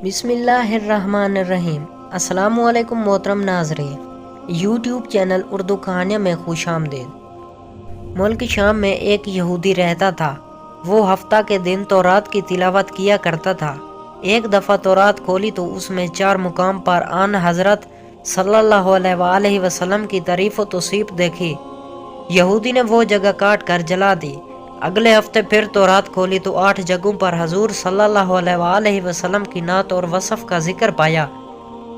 بسم اللہ الرحمن الرحیم۔ السلام علیکم محترم ناظرین، یوٹیوب چینل اردو کہانیاں میں خوش آمدید۔ ملک شام میں ایک یہودی رہتا تھا۔ وہ ہفتہ کے دن تورات کی تلاوت کیا کرتا تھا۔ ایک دفعہ تورات کھولی تو اس میں 4 مقام پر آن حضرت صلی اللہ علیہ وآلہ وسلم کی تعریف و توصیف دیکھی۔ یہودی نے وہ جگہ کاٹ کر جلا دی۔ اگلے ہفتے پھر تورات کھولی تو 8 جگہوں پر حضور صلی اللہ علیہ وآلہ وسلم کی نعت اور وصف کا ذکر پایا۔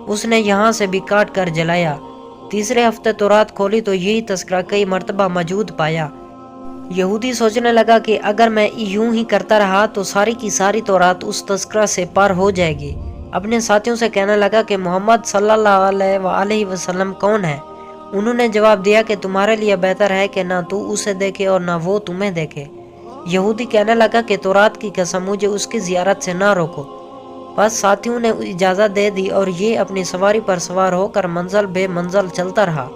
اس نے یہاں سے بھی کاٹ کر جلایا۔ تیسرے ہفتے تورات کھولی تو یہی تذکرہ کئی مرتبہ موجود پایا۔ یہودی سوچنے لگا کہ اگر میں یوں ہی کرتا رہا تو ساری کی ساری تورات اس تذکرہ سے پار ہو جائے گی۔ اپنے ساتھیوں سے کہنے لگا کہ محمد صلی اللہ علیہ وآلہ وسلم کون ہے؟ انہوں نے جواب دیا کہ تمہارے لیے بہتر ہے کہ نہ تو اسے دیکھے اور نہ وہ تمہیں دیکھے۔ یہودی کہنے لگا کہ تورات کی قسم، مجھے اس کی زیارت سے نہ روکو۔ بس ساتھیوں نے اجازت دے دی اور یہ اپنی سواری پر سوار ہو کر منزل بے منزل چلتا رہا۔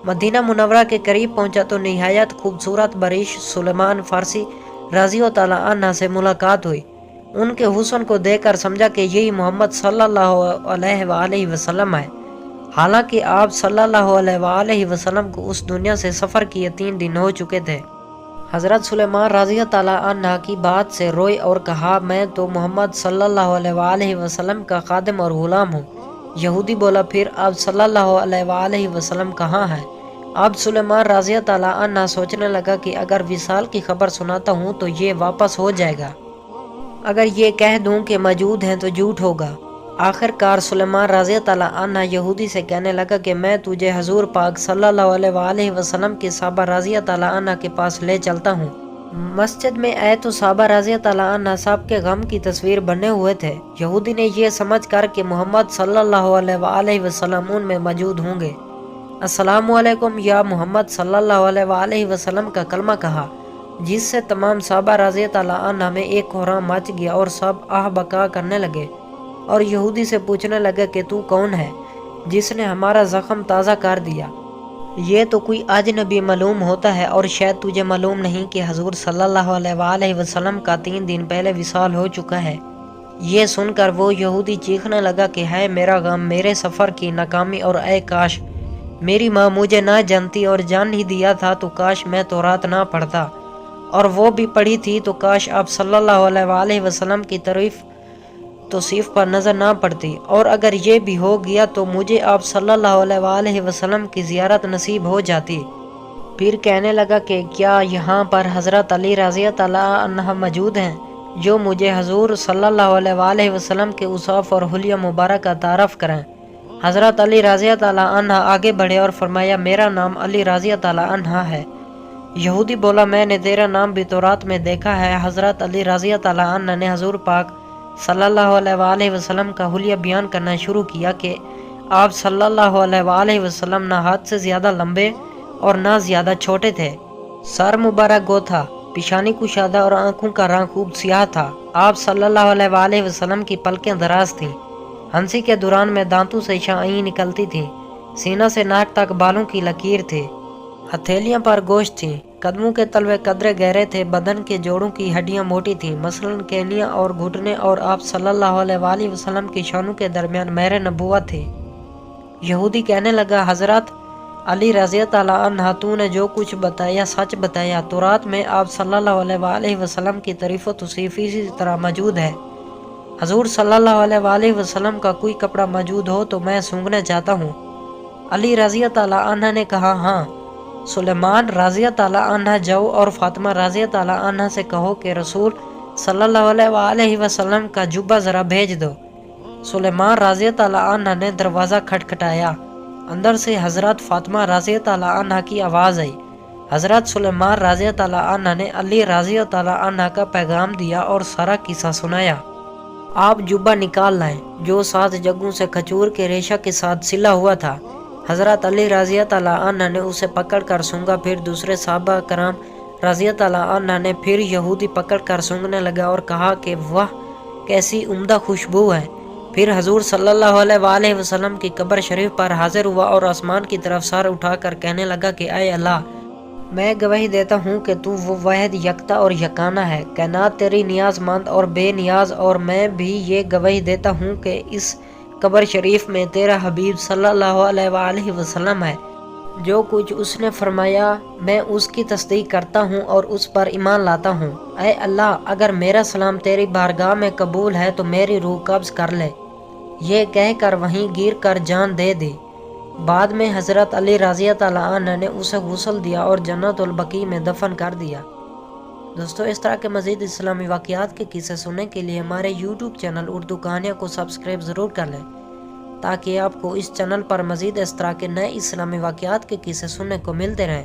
مدینہ منورہ کے قریب پہنچا تو نہایت خوبصورت بریش سلیمان فارسی رضی اللہ عنہ سے ملاقات ہوئی۔ ان کے حسن کو دیکھ کر سمجھا کہ یہی محمد صلی اللہ علیہ وآلہ وسلم ہے۔ حالانکہ آپ صلی اللہ علیہ وآلہ وسلم کو اس دنیا سے سفر کیے 3 دن ہو چکے تھے۔ حضرت سلیمان رضی اللہ عنہ کی بات سے روئے اور کہا، میں تو محمد صلی اللہ علیہ وآلہ وسلم کا خادم اور غلام ہوں۔ یہودی بولا، پھر آپ صلی اللہ علیہ وآلہ وسلم کہاں ہیں؟ اب سلیمان رضی اللہ عنہ سوچنے لگا کہ اگر وصال کی خبر سناتا ہوں تو یہ واپس ہو جائے گا، اگر یہ کہہ دوں کہ موجود ہیں تو جھوٹ ہوگا۔ آخر کار سلیمان رضی اللہ عنہ یہودی سے کہنے لگا کہ میں تجھے حضور پاک صلی اللہ علیہ وآلہ وسلم کے صحابہ رضی اللہ عنہ کے پاس لے چلتا ہوں۔ مسجد میں آئے تو صحابہ رضی اللہ عنہ سب کے غم کی تصویر بنے ہوئے تھے۔ یہودی نے یہ سمجھ کر کہ محمد صلی اللہ علیہ وآلہ وسلم ان میں موجود ہوں گے، السلام علیکم یا محمد صلی اللہ علیہ وآلہ وسلم کا کلمہ کہا، جس سے تمام صحابہ رضی اللہ عنہ میں ایک کہرام مچ گیا اور سب آہ بکا کرنے لگے اور یہودی سے پوچھنے لگے کہ تو کون ہے جس نے ہمارا زخم تازہ کر دیا؟ یہ تو کوئی اجنبی معلوم ہوتا ہے، اور شاید تجھے معلوم نہیں کہ حضور صلی اللہ علیہ وآلہ وسلم کا 3 دن پہلے وصال ہو چکا ہے۔ یہ سن کر وہ یہودی چیخنے لگا کہ ہے میرا غم، میرے سفر کی ناکامی، اور اے کاش میری ماں مجھے نہ جانتی اور جان ہی دیا تھا تو کاش میں تورات نہ پڑھتا، اور وہ بھی پڑھی تھی تو کاش آپ صلی اللہ علیہ وآلہ وسلم کی تعریف توصیف پر نظر نہ پڑتی، اور اگر یہ بھی ہو گیا تو مجھے آپ صلی اللہ علیہ وآلہ وسلم کی زیارت نصیب ہو جاتی۔ پھر کہنے لگا کہ کیا یہاں پر حضرت علی رضی اللہ عنہ موجود ہیں جو مجھے حضور صلی اللہ علیہ وآلہ وسلم کے اوصاف اور حلیہ مبارک کا تعارف کریں؟ حضرت علی رضی اللہ عنہ آگے بڑھے اور فرمایا، میرا نام علی رضی اللہ عنہ ہے۔ یہودی بولا، میں نے تیرا نام بھی تورات میں دیکھا ہے۔ حضرت علی رضی اللہ عنہ نے حضور پاک صلی اللہ علیہ وآلہ وسلم کا حلیہ بیان کرنا شروع کیا کہ آپ صلی اللہ علیہ وآلہ وسلم نہ ہاتھ سے زیادہ لمبے اور نہ زیادہ چھوٹے تھے۔ سر مبارک گو تھا، پیشانی کشادہ اور آنکھوں کا رنگ خوب سیاہ تھا۔ آپ صلی اللہ علیہ وآلہ وسلم کی پلکیں دراز تھیں، ہنسی کے دوران میں دانتوں سے شعاعیں نکلتی تھیں، سینہ سے ناک تک بالوں کی لکیر تھی، ہتھیلیاں پر گوشت تھیں، قدموں کے تلوے قدرے گہرے تھے، بدن کے جوڑوں کی ہڈیاں موٹی تھیں، مثلاً کینیاں اور گھٹنے، اور آپ صلی اللہ علیہ وآلہ وسلم کی شانوں کے درمیان مہر نبوت تھی۔ یہودی کہنے لگا، حضرت علی رضی اللہ عنہ، تو نے جو کچھ بتایا سچ بتایا۔ تورات میں آپ صلی اللہ علیہ وآلہ وسلم کی تعریف و توصیف اسی طرح موجود ہے۔ حضور صلی اللہ علیہ وآلہ وسلم کا کوئی کپڑا موجود ہو تو میں سونگنا چاہتا ہوں۔ علی رضی اللہ عنہ نے کہا، ہاں۔ سلیمان رضی اللہ عنہ جاؤ اور فاطمہ رضی اللہ عنہ سے کہو کہ رسول صلی اللہ علیہ وآلہ وسلم کا جبہ ذرا بھیج دو۔ سلیمان رضی اللہ عنہ نے دروازہ کھٹکھٹایا۔ اندر سے حضرت فاطمہ رضی اللہ عنہ کی آواز آئی۔ حضرت سلیمان رضی اللہ عنہ نے علی رضی اللہ عنہ کا پیغام دیا اور سارا قصہ سنایا۔ آپ جبہ نکال لائیں جو 7 جگہوں سے کھجور کے ریشہ کے ساتھ سلا ہوا تھا۔ حضرت علی رضی اللہ عنہ نے اسے پکڑ کر سونگا، پھر دوسرے صحابہ کرام رضی اللہ عنہ نے، پھر یہودی پکڑ کر سونگنے لگا اور کہا کہ واہ کیسی عمدہ خوشبو ہے۔ پھر حضور صلی اللہ علیہ وآلہ وسلم کی قبر شریف پر حاضر ہوا اور آسمان کی طرف سر اٹھا کر کہنے لگا کہ اے اللہ، میں گواہی دیتا ہوں کہ تو وہ واحد یکتا اور یکانہ ہے، کائنات تیری نیاز مند اور بے نیاز، اور میں بھی یہ گواہی دیتا ہوں کہ اس قبر شریف میں تیرا حبیب صلی اللہ علیہ وآلہ وسلم ہے۔ جو کچھ اس نے فرمایا میں اس کی تصدیق کرتا ہوں اور اس پر ایمان لاتا ہوں۔ اے اللہ، اگر میرا سلام تیری بارگاہ میں قبول ہے تو میری روح قبض کر لے۔ یہ کہہ کر وہیں گر کر جان دے دی۔ بعد میں حضرت علی رضی اللہ عنہ نے اسے غسل دیا اور جنت البقیع میں دفن کر دیا۔ دوستو، اس طرح کے مزید اسلامی واقعات کے قصے سننے کے لیے ہمارے یوٹیوب چینل اردو کہانیاں کو سبسکرائب ضرور کر لیں، تاکہ آپ کو اس چینل پر مزید اس طرح کے نئے اسلامی واقعات کے قصے سننے کو ملتے رہیں۔